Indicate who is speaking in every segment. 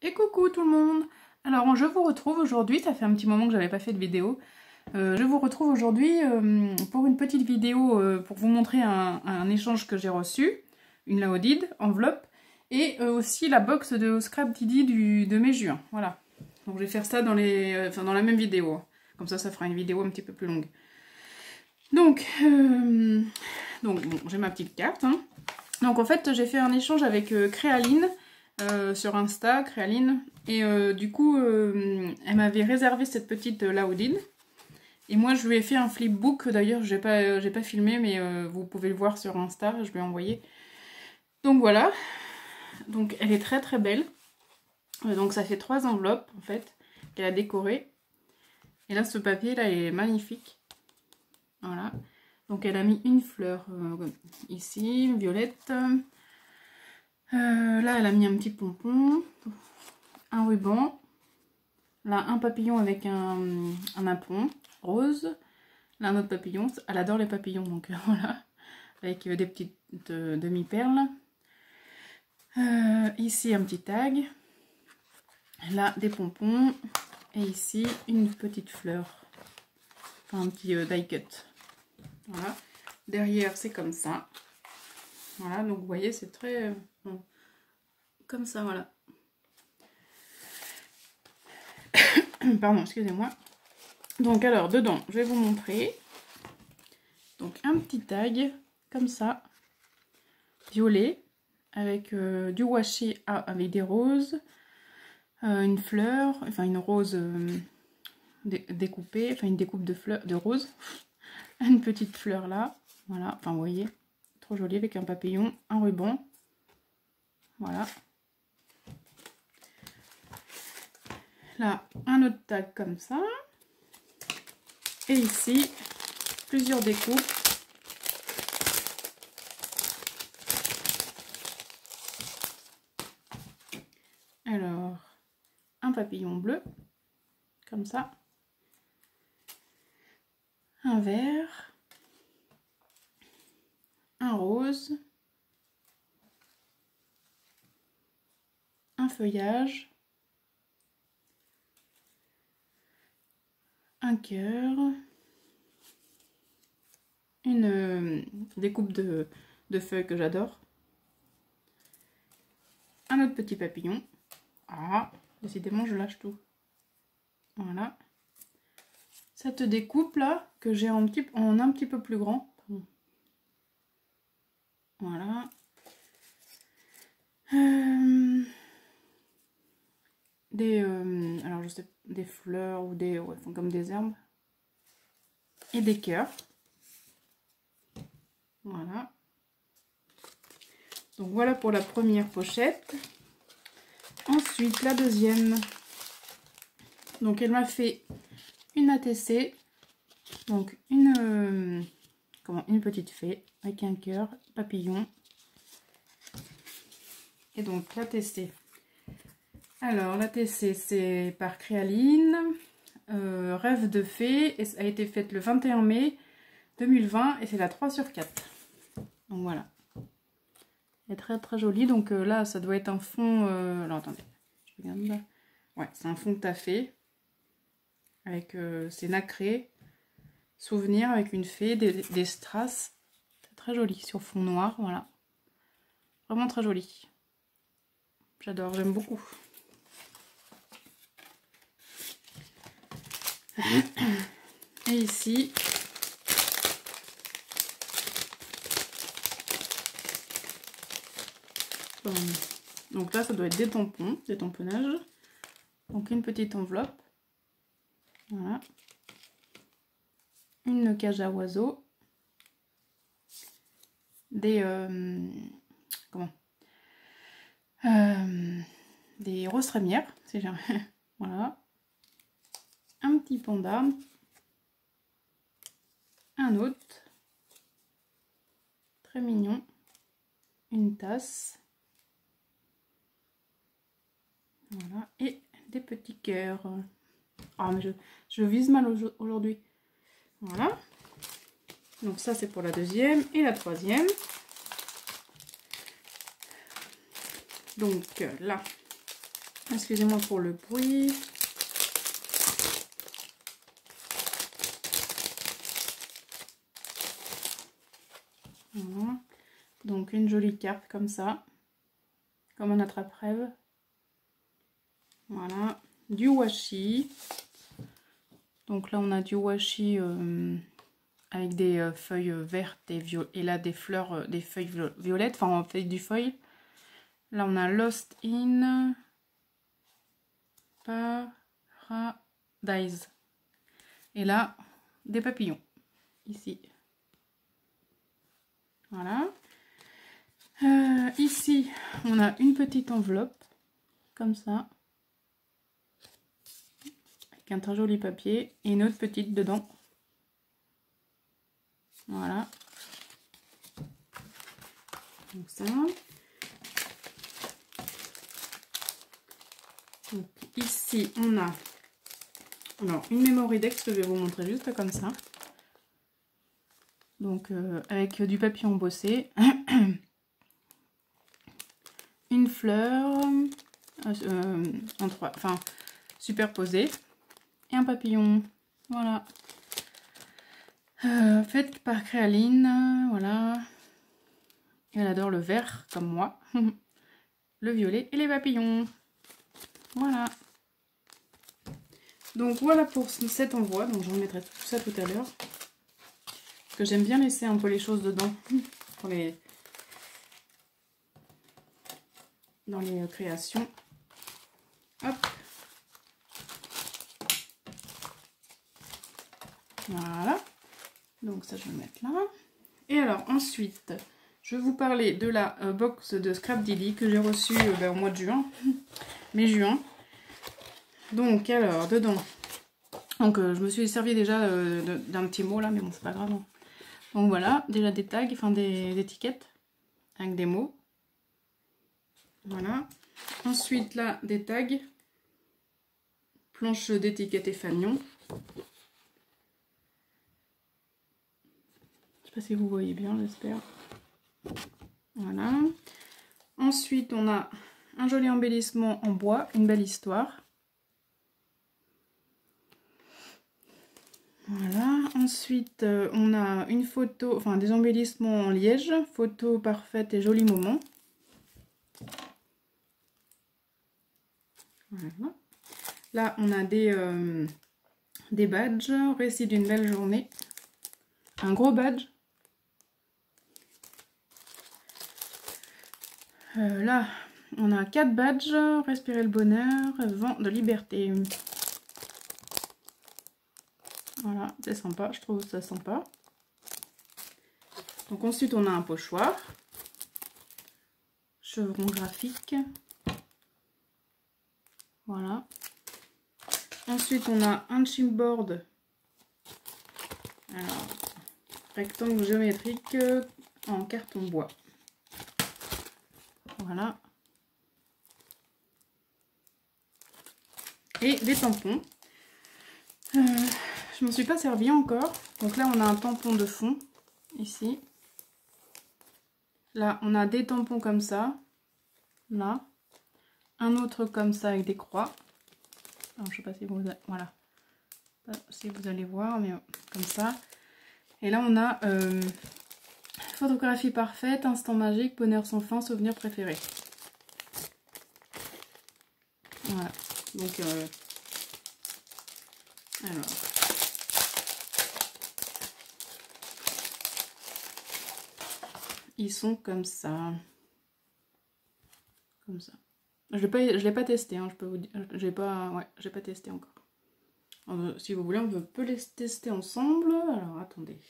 Speaker 1: Et coucou tout le monde! Alors je vous retrouve aujourd'hui, ça fait un petit moment que j'avais pas fait de vidéo. Je vous retrouve aujourd'hui pour une petite vidéo pour vous montrer un échange que j'ai reçu, une Laodide, enveloppe, et aussi la box de Scrap Didi de mai-juin. Voilà. Donc je vais faire ça dans la même vidéo. Comme ça fera une vidéo un petit peu plus longue. Donc bon, j'ai ma petite carte. Hein. Donc en fait j'ai fait un échange avec Créaline. Sur Insta, Créaline, et du coup elle m'avait réservé cette petite Laodide et moi je lui ai fait un flipbook. D'ailleurs j'ai pas filmé, mais vous pouvez le voir sur Insta, je lui ai envoyé. Donc voilà, donc elle est très très belle. Donc ça fait 3 enveloppes en fait qu'elle a décorées, et là ce papier là est magnifique. Voilà, donc elle a mis une fleur ici, violette. Là elle a mis un petit pompon, un ruban, là un papillon avec un apron rose, là un autre papillon, elle adore les papillons, donc voilà, avec des petites demi-perles, ici un petit tag, là des pompons, et ici une petite fleur, enfin un petit die cut. Voilà, derrière c'est comme ça. Voilà, donc vous voyez c'est très bon, comme ça, voilà. Pardon, excusez-moi. Donc alors dedans je vais vous montrer, donc un petit tag comme ça, violet, avec du washi avec des roses, une fleur, enfin une rose découpée, enfin une découpe de fleurs, de roses, une petite fleur là, voilà, enfin vous voyez, trop joli, avec un papillon, un ruban, voilà. Là un autre tag comme ça, et ici plusieurs découpes. Alors un papillon bleu comme ça, un vert, un rose, un feuillage, un cœur, une découpe de feuilles que j'adore, un autre petit papillon. Ah, décidément je lâche tout. Voilà, cette découpe là que j'ai en un petit peu plus grand. Voilà, alors je sais, des fleurs ou des, ouais, comme des herbes, et des cœurs. Voilà, donc voilà pour la première pochette. Ensuite la deuxième, donc elle m'a fait une ATC, donc une petite fée avec un cœur, papillon, et donc l'ATC. Alors l'ATC c'est par Créaline, Rêve de fée, et ça a été faite le 21 mai 2020 et c'est la 3/4. Donc voilà, elle est très très jolie. Donc là ça doit être un fond, alors attendez, je regarde là. Ouais, c'est un fond taffé avec c'est nacré, souvenir avec une fée, des strass, c'est très joli sur fond noir. Voilà, vraiment très joli, j'adore, j'aime beaucoup. Et ici donc là ça doit être des tampons, des tamponnages, donc une petite enveloppe, voilà, une cage à oiseaux, des des roses trémières, si j'ai voilà, un petit panda, un autre très mignon, une tasse, voilà, et des petits cœurs. Ah mais je vise mal aujourd'hui. Voilà, donc ça c'est pour la deuxième. Et la troisième, donc là Excusez-moi pour le bruit. Voilà. Donc une jolie carte comme ça, comme un attrape-rêve. Voilà, du washi. Donc là on a du washi avec des feuilles vertes et là des fleurs, des feuilles violettes, enfin on fait du foil. Là on a Lost in Paradise. Et là, des papillons, ici. Voilà. Ici, on a une petite enveloppe, comme ça. Avec un très joli papier. Et une autre petite dedans. Voilà. Donc ça. Donc, ici, on a alors, une memory deck que je vais vous montrer juste comme ça. Donc, avec du papier embossé. Une fleur en trois, enfin, superposée. Et un papillon. Voilà. Faite par Créaline. Voilà. Elle adore le vert, comme moi. Le violet et les papillons. Voilà. Donc voilà pour cet envoi. Donc je remettrai tout ça tout à l'heure. Parce que j'aime bien laisser un peu les choses dedans. Pour dans les créations. Hop. Voilà. Donc ça je vais le mettre là. Et alors ensuite, je vais vous parler de la box de Scrapdilly que j'ai reçue au mois de juin. Mai-juin. Donc alors dedans. Donc je me suis servi déjà d'un petit mot là, mais bon c'est pas grave. Hein. Donc voilà, déjà des tags, enfin des étiquettes avec des mots. Voilà. Ensuite là, des tags. Planche d'étiquettes et fanion. Je sais pas si vous voyez bien, j'espère. Voilà. Ensuite, on a un joli embellissement en bois, une belle histoire. Voilà. Ensuite, on a une photo, enfin des embellissements en liège, photo parfaite et joli moment. Voilà. Là, on a des badges, récit d'une belle journée. Un gros badge. Là, on a 4 badges, respirer le bonheur, vent de liberté. Voilà, c'est sympa, je trouve ça sympa. Donc ensuite, on a un pochoir. Chevron graphique. Voilà. Ensuite, on a un chipboard. Alors, rectangle géométrique en carton bois. Voilà. Et des tampons. Je m'en suis pas servi encore. Donc là, on a un tampon de fond. Ici. Là, on a des tampons comme ça. Là. Un autre comme ça avec des croix. Alors, je sais pas si vous... Voilà. Si vous allez voir, mais comme ça. Et là, on a... photographie parfaite, instant magique, bonheur sans fin, souvenir préféré. Voilà. Donc, alors. Ils sont comme ça. Comme ça. Je l'ai pas testé, hein, je peux vous dire. J'ai pas testé encore. Alors, si vous voulez, on peut les tester ensemble. Alors, attendez.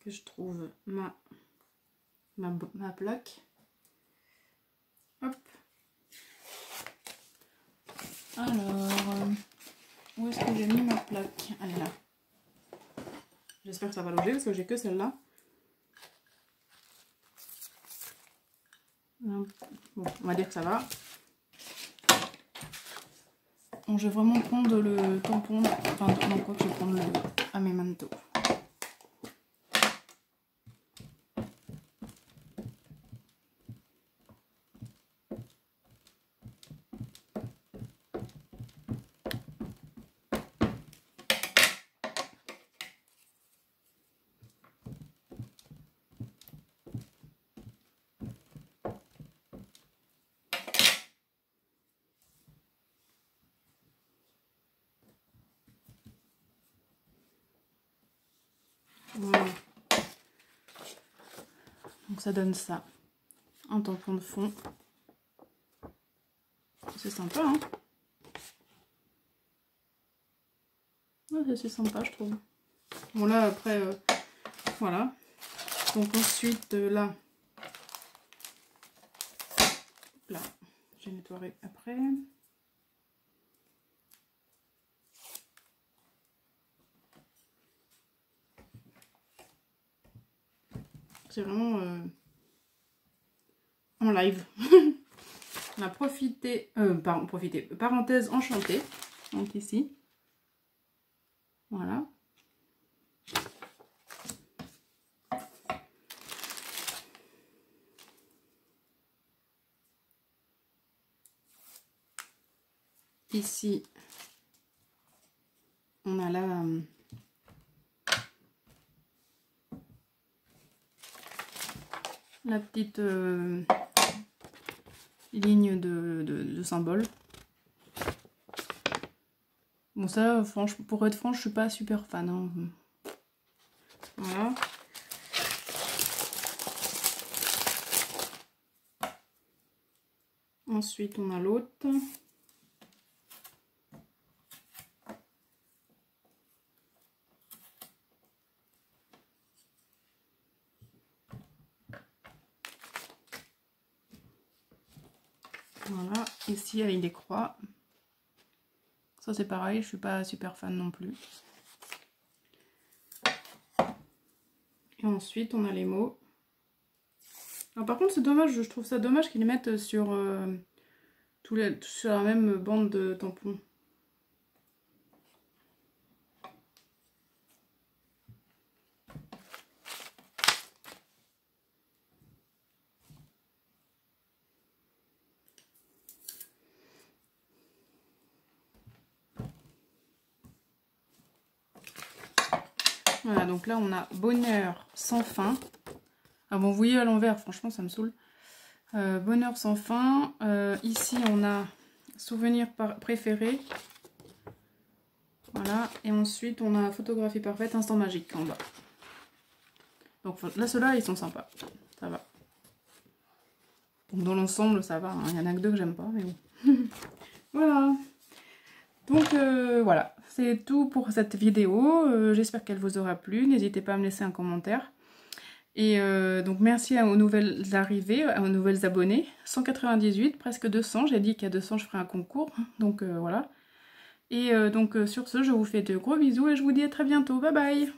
Speaker 1: Que je trouve ma plaque. Hop. Alors, où est-ce que j'ai mis ma plaque? Elle est là. J'espère que ça va loger parce que j'ai que celle-là. Bon, on va dire que ça va. Bon, je vais vraiment prendre le tampon. Enfin, non, quoi que je vais prendre le Amemento. ça donne ça. Un tampon de fond. C'est sympa, hein? Ouais, c'est sympa, je trouve. Bon, là, après, voilà. Donc, ensuite, là, j'ai nettoyé après. C'est vraiment en live. On a profité, parenthèse enchantée, donc ici. Voilà. Ici, on a la petite ligne de symboles. Bon, ça, franchement, pour être franche, je suis pas super fan. Hein. Voilà. Ensuite, on a l'autre. Voilà, ici avec des croix. Ça c'est pareil, je suis pas super fan non plus. Et ensuite on a les mots. Alors, par contre c'est dommage, je trouve ça dommage qu'ils les mettent sur, sur la même bande de tampons. Voilà, donc là on a bonheur sans fin. Ah bon, vous voyez à l'envers, franchement ça me saoule. Bonheur sans fin. Ici on a souvenir préféré. Voilà, et ensuite on a photographie parfaite, instant magique en bas. Donc là ceux-là ils sont sympas, ça va. Donc dans l'ensemble ça va, hein. Il y en a que deux que j'aime pas, mais bon. Voilà. Donc voilà, c'est tout pour cette vidéo. J'espère qu'elle vous aura plu. N'hésitez pas à me laisser un commentaire. Et donc merci aux nouvelles arrivées, aux nouvelles abonnés. 198, presque 200. J'ai dit qu'à 200 je ferai un concours. Donc voilà. Et donc sur ce, je vous fais de gros bisous et je vous dis à très bientôt. Bye bye!